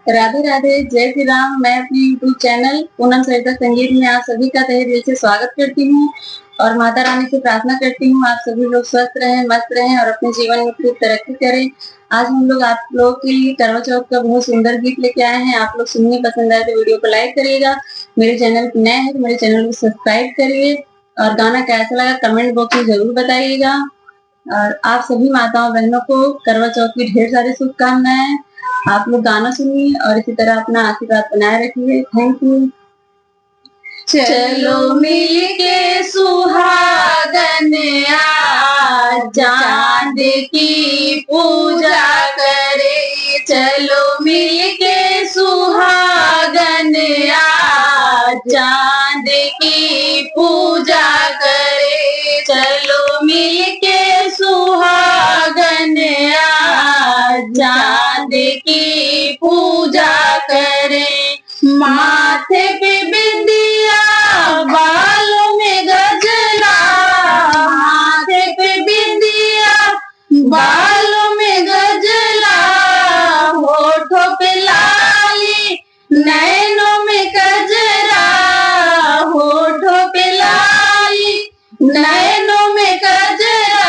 राधे राधे, जय श्री राम। मैं अपने यूट्यूब चैनल पूनम सरिता संगीत में आप सभी का तहे दिल से स्वागत करती हूँ और माता रानी से प्रार्थना करती हूँ आप सभी लोग स्वस्थ रहें, मस्त रहें और अपने जीवन में खूब तरक्की करें। आज हम लोग आप लोगों के लिए करवा चौथ का बहुत सुंदर गीत लेके आए हैं। आप लोग सुनिए, पसंद आए तो वीडियो को लाइक करिएगा। मेरे चैनल पर नए हैं तो मेरे चैनल को सब्सक्राइब करिए और गाना कैसा लगा कमेंट बॉक्स में जरूर बताइएगा। और आप सभी माताओं बहनों को करवा चौथ की ढेर सारी शुभकामनाएं। आप लोग गाना सुनिए और इसी तरह अपना आशीर्वाद बनाए रखिए। Thank you. चलो मिलके सुहागन आज चांद की पूजा करे। चलो मिलके सुहागन आज चांद की पूजा करे। चलो मिलके सुहागन आज चांद की पूजा करे। माथे पे बिंदिया बालों में गजरा, माथे पे बिंदिया बालों में गजरा, होठों पे लाली नैनों में कजरा, होठों पे लाली नैनों में कजरा।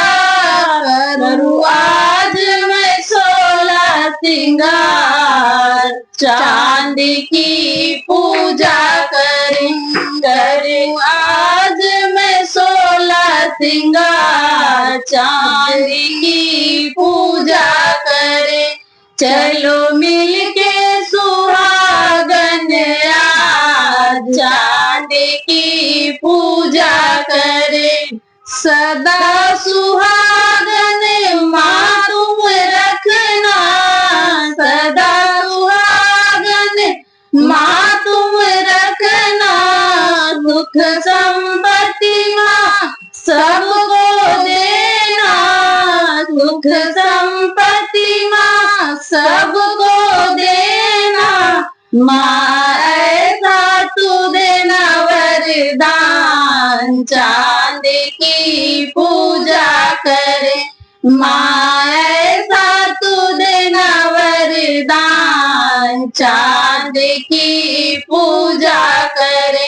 करूँ आज मैं 16 सिंगार चांद की पूजा करूं। करूं आज मैं 16 सिंगार चांद की पूजा करे। चलो मिलके सुहागन आज चांद की पूजा करे। सदा सुहागन माँ तुम रखना, सदा सुहागन माँ तुम रखना। सुख संपत्ति माँ सबको देना, सुख संपत्ति माँ सबको देना। माँ ऐसा तू देना वरदान चांद की पूजा करे। माँ ऐसा तू देना वरदान चांद की पूजा करे।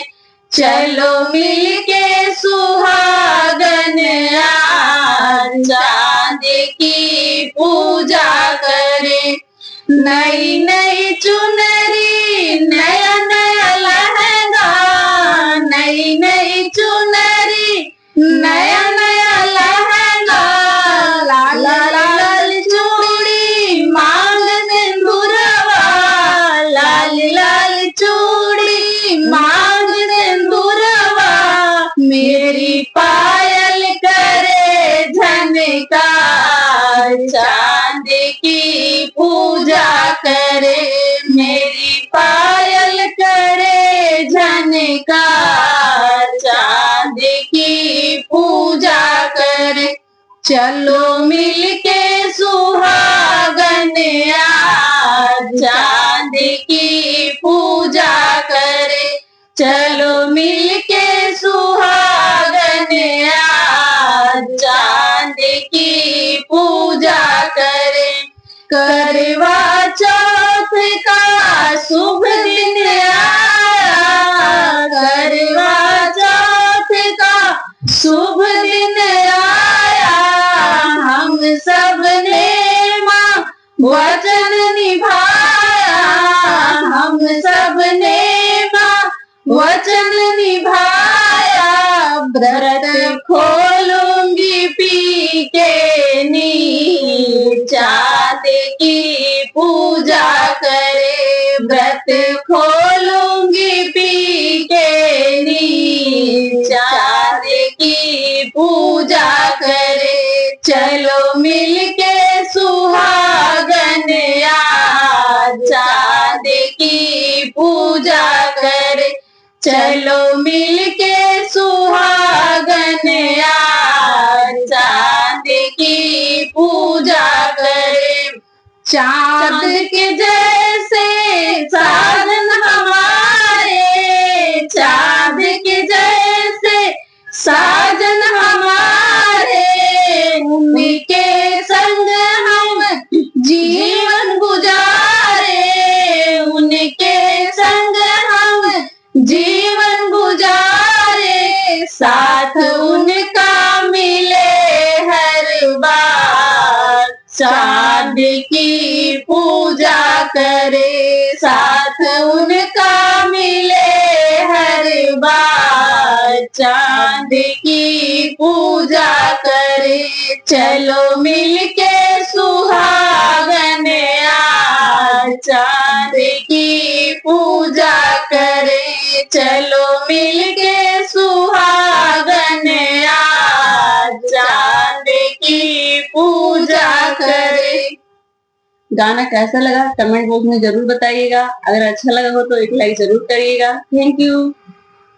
चलो मिलके सुहागन आज चांद की पूजा करे। नई नई चुनरी नया नया लहंगा, नई नई चुनरी नया नया लहंगा। लाल लाल चूड़ी मांग सिंदूरवा, लाल लाल चूड़ी मांग सिंदूरवा। मेरी पायल करे झनकार चांद की पूजा करे। मेरी पायल करे झनकार चांद की पूजा करे। चलो मिलके सुहागन आज चांद की पूजा करे। चलो मिलके सुहागन आज चांद की पूजा करे। करवा चौथ का शुभ दिन आया, करवा चौथ का शुभ दिन आया। हम सब ने माँ वचन निभाया, हम सब ने माँ वचन निभाया। व्रत खोलूंगी पी के नीर चांद की पूजा करे। व्रत खोलूंगी पी के नीर चांद की पूजा करे। चलो मिलके सुहागन आज चांद की पूजा करे। चलो मिलके सुहागन आज चांद की पूजा करे। चांद के जैसे साजन हमारे, चांद के जैसे साजन हमारे। उनके संग हम जीवन गुजारे, चांद की पूजा करे, साथ उनका मिले हर बार। चांद की पूजा करे, चलो मिलके सुहागन आज। चांद की पूजा करे, चलो मिलके सुहागन आज। चांद की पूजा करे। गाना कैसा लगा कमेंट बॉक्स में जरूर बताइएगा। अगर अच्छा लगा हो तो एक लाइक जरूर करिएगा। Thank you.